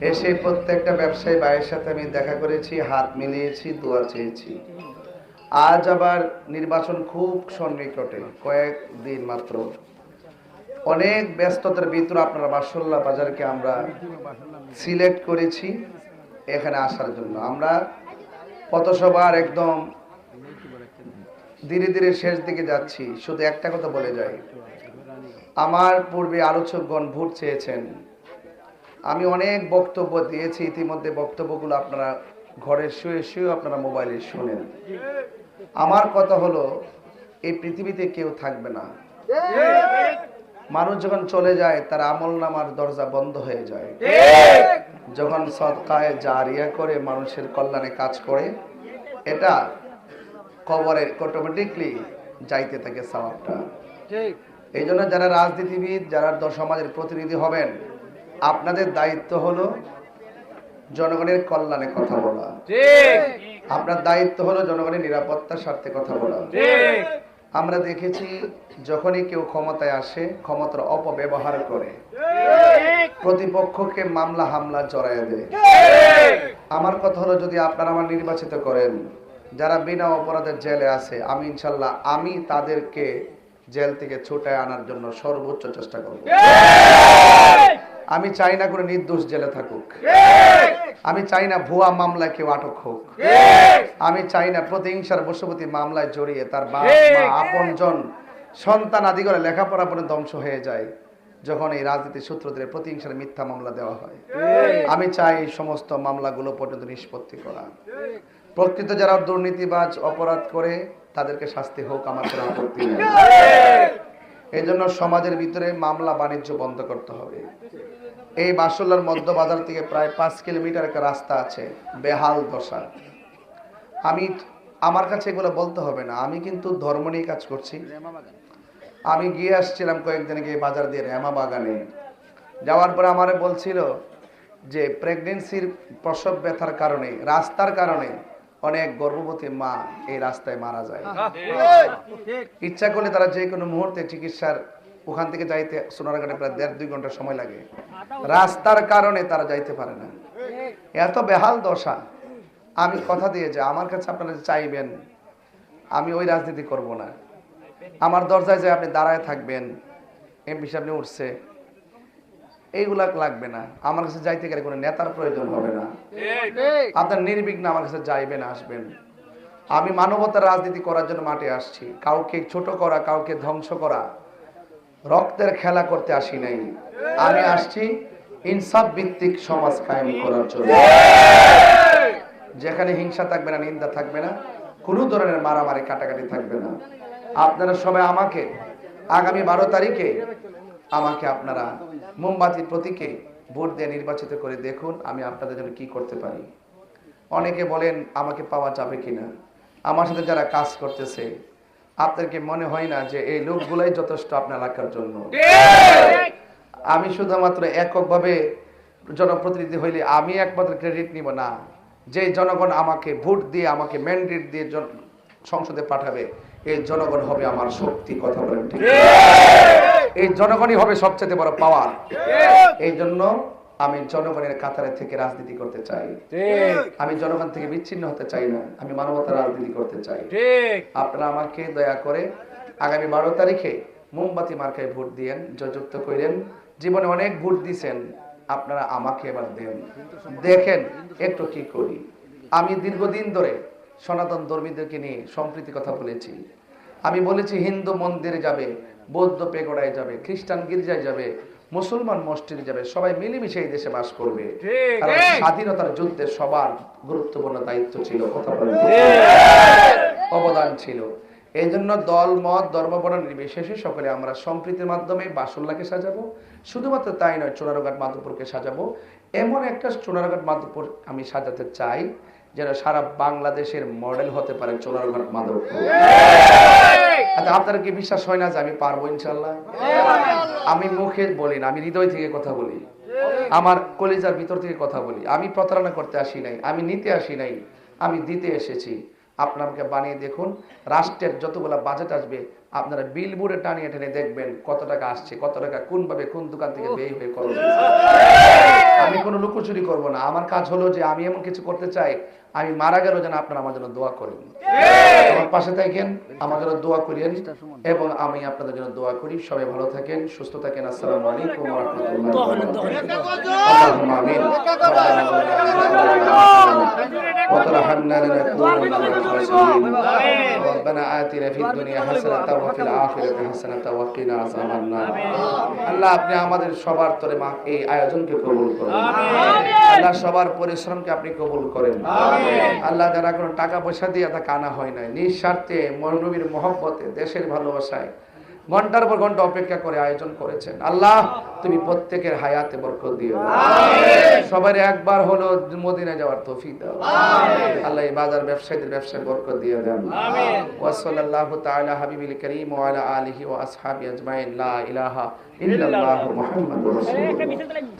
এসে প্রত্যেকটা ব্যবসায়ী ভাইয়ের সাথে আমি দেখা করেছি, হাত মিলিয়েছি, দোয়া চেয়েছি। আজ আবার নির্বাচন খুব সন্নিকটে, কয়েকদিন মাত্র। অনেক ব্যস্ততার ভিতরে আপনারা মাশাআল্লাহ বাজারকে আমরা সিলেক্ট করেছি এখানে আসার জন্য। আমরা পথসভার একদম ধীরে ধীরে শেষ দিকে যাচ্ছি। শুধু একটা কথা বলে যাই, আমার পূর্বে আলোচকগণ ভোট চেয়েছেন, আমি অনেক বক্তব্য দিয়েছি। ইতিমধ্যে বক্তব্যগুলো আপনারা ঘরে শুয়ে শুয়ে আপনারা মোবাইলে শোনেন। আমার কথা হলো, এই পৃথিবীতে কেউ থাকবে না। মানুষ যখন চলে যায় তার আমল নামার দরজা বন্ধ হয়ে যায়। যখন সদকায়ে জারিয়া করে মানুষের কল্যাণে কাজ করে, এটা কবরে অটোমেটিকলি যাইতে থাকে সওয়াবটা। এই জন্য যারা রাজনীতিবিদ, যারা সমাজের প্রতিনিধি হবেন, আপনাদের দায়িত্ব হলো জনগণের কল্যাণে কথা বলা। আপনার দায়িত্ব হলো জনগণের নিরাপত্তার স্বার্থে কথা বলা। আমরা দেখেছি যখনই কেউ ক্ষমতায় আসে, ক্ষমতার অপব্যবহার করে, প্রতিপক্ষকে মামলা হামলা জড়ায় দেয়। আমার কথা হলো, যদি আপনারা আমার নির্বাচিত করেন, যারা বিনা অপরাধের জেলে আছে, আমি ইনশাল্লাহ আমি তাদেরকে জেল থেকে ছুটায় আনার জন্য সর্বোচ্চ চেষ্টা করব। আমি চাই না কোনো নির্দোষ জেলে থাকুক। আমি চাই না ভুয়া মামলায় কেউ আটক হোক। আমি চাই না প্রতিহিংসার বশবর্তী মামলায় জড়িয়ে তার বাপ মা আপনজন সন্তান আদি করে লেখাপড়া পরে ধ্বংস হয়ে যায় যখন এই রাজনীতির সূত্র ধরে প্রতিহিংসার মিথ্যা মামলা দেওয়া হয়। আমি চাই এই সমস্ত মামলাগুলো পর্যন্ত নিষ্পত্তি করা। প্রকৃত যারা দুর্নীতিবাজ অপরাধ করে তাদেরকে শাস্তি হোক, আমার কোনো আপত্তি নেই। এই জন্য সমাজের ভিতরে মামলা বাণিজ্য বন্ধ করতে হবে। এই বাসুল্লার মধ্য বাজার থেকে প্রায় 5 কিলোমিটার একটা রাস্তা আছে, বেহাল দশা। আমার কাছে এগুলো বলতে হবে না, আমি কিন্তু ধর্ম নিয়ে কাজ করছি। আমি গিয়ে আসছিলাম কয়েকদিন আগে বাজার দিয়ে রেমা বাগানে। যাওয়ার পরে আমারে বলছিল যে প্রেগনেন্সির প্রসব ব্যথার কারণে, রাস্তার কারণে অনেক গর্ভবতী মা এই রাস্তায় মারা যায়। ইচ্ছা করলে তারা যে কোনো মুহূর্তে চিকিৎসার ওখান থেকে যাইতে সোনারঘাটে প্রায় 1.5-2 ঘন্টা সময় লাগে। রাস্তার কারণে তারা যাইতে পারে না। এত বেহাল দশা। আমি কথা দিয়ে যে আমার কাছে আপনারা চাইবেন, আমি ওই রাজনীতি করব না। আমার দরজায় যে আপনি দাঁড়ায় থাকবেন, এমপি সামনে উঠছে, এইগুলা লাগবে না। আমার কাছে যাইতে গেলে কোনো নেতার প্রয়োজন হবে না। আপনার নির্বিঘ্ন আমার কাছে যাইবেন, আসবেন। আমি মানবতার রাজনীতি করার জন্য মাঠে আসছি। কাউকে ছোট করা, কাউকে ধ্বংস করা, রক্তের খেলা করতে আসি নাই। আমি আসছি ইনসাফ ভিত্তিক সমাজ কায়েম করার জন্য, যেখানে হিংসা থাকবে না, নিন্দা থাকবে না, কোনো ধরনের মারামারি কাটাকাটি থাকবে না। আপনারা সবাই আমাকে আগামী 12 তারিখে আমাকে আপনারা মোমবাতির প্রতীকে ভোট দিয়ে নির্বাচিত করে দেখুন আমি আপনাদের জন্য কি করতে পারি। অনেকে বলেন আমাকে পাওয়া যাবে কিনা। আমার সাথে যারা কাজ করতেছে, আপনাদেরকে মনে হয় না যে এই লোকগুলাই যথেষ্ট আপনার এলাকার জন্য? আমি শুধুমাত্র এককভাবে জনপ্রতিনিধি হইলে আমি একমাত্র ক্রেডিট নিব না। যে জনগণ আমাকে ভোট দিয়ে, আমাকে ম্যান্ডেট দিয়ে সংসদে পাঠাবে, এই জনগণ হবে আমার শক্তি। কথা বলেন ঠিক? এই জনগণই হবে সবচেয়ে বড় পাওয়ার। এই জন্য আমি জনগণের কাতারে থেকে রাজনীতি করতে চাই। আমি জনগণ থেকে বিচ্ছিন্ন হতে চাই না। আমি মানবতার রাজনীতি করতে চাই। আপনারা আমাকে দয়া করে আগামী 12 তারিখে মোমবাতি মার্কায় ভোট দিয়েন, জয়যুক্ত করেন। জীবনে অনেক ভোট দিয়েছেন, আপনারা আমাকে এবার দেন, দেখেন একটু কি করি। আমি দীর্ঘদিন ধরে সনাতন ধর্মীদেরকে নিয়ে সম্প্রীতি কথা বলেছি। আমি বলেছি হিন্দু মন্দিরে যাবে, বৌদ্ধ পেগোড়ায় যাবে, খ্রিস্টান গির্জায় যাবে, মুসলমান মসজিদে যাবে, সবাই মিলেমিশে এই দেশে বাস করবে। কারণ স্বাধীনতার যুদ্ধে সবার গুরুত্বপূর্ণ দায়িত্ব ছিল, কথা বলেন, অবদান ছিল। এই জন্য দল মত ধর্ম বর্ণ নির্বিশেষে সকলে আমরা সম্প্রীতির মাধ্যমে বাসুল্লাহকে সাজাবো। শুধুমাত্র তাই নয়, চুনারুঘাট মাধবপুরকে সাজাবো। এমন একটা চুনারুঘাট মাধবপুর আমি সাজাতে চাই যেন সারা বাংলাদেশের মডেল হতে পারে চুনারুঘাট মাধবপুর। আচ্ছা, আপনারা কি বিশ্বাস হয় না যে আমি পারবো? ইনশাল্লাহ। আমি মুখে বলি না, আমি হৃদয় থেকে কথা বলি, আমার কলিজার ভিতর থেকে কথা বলি। আমি প্রতারণা করতে আসি নাই, আমি নিতে আসি নাই, আমি দিতে এসেছি। আপনাকে বানিয়ে দেখুন, রাষ্ট্রের যতগুলো বাজেট আসবে আপনারা বিলবোর্ডে টানিয়ে টেনে দেখবেন কত টাকা আসছে, কত টাকা কোনভাবে কোন দোকান থেকে ব্যয় হয়ে খরচ হচ্ছে। আমি কোনো লুকোচুরি করব না। আমার কাজ হলো যে আমি এমন কিছু করতে চাই, আমি মারা গেল যেন আপনারা আমার জন্য দোয়া করেন, আমার পাশে থাকেন, আমার জন্য দোয়া করেন এবং আমি আপনাদের জন্য দোয়া করি। সবাই ভালো থাকেন, সুস্থ থাকেন। আসসালামু আলাইকুম ওয়া রাহমাতুল্লাহি ওয়া বারাকাতুহু। আল্লাহুম্মা আমিন। وترحمنا لنكون من الخاسرين. ربنا آتنا في الدنيا حسنة وفي الآخرة حسنة وقنا عذاب النار. আল্লাহ আপনি আমাদের সবার তরে মা এই আয়োজনকে কবুল করুন। আল্লাহ সবার পরিশ্রমকে আপনি কবুল করেন। আল্লাহ যারা কোনো টাকা পয়সা দিয়ে তা কানা হয় নাই, নিঃস্বার্থে নবীর মহব্বতে দেশের ভালোবাসায় ঘন্টার পর ঘন্টা অপেক্ষা করে আয়োজন করেছেন, আল্লাহ তুমি প্রত্যেকের হায়াতে বরকত দিও। সবার একবার হলো মদিনা যাওয়ার তৌফিক দাও। আল্লাহ এই বাজার ব্যবসায়ীদের ব্যবসায় বরকত দিয়ে দেন। ওয়া সাল্লাল্লাহু তাআলা হাবিবিল কারীম ওয়া আলা আলিহি ওয়া আসহাবিহি আজমাইন। লা ইলাহা ইল্লাল্লাহু মুহাম্মাদুর রাসূলুল্লাহ।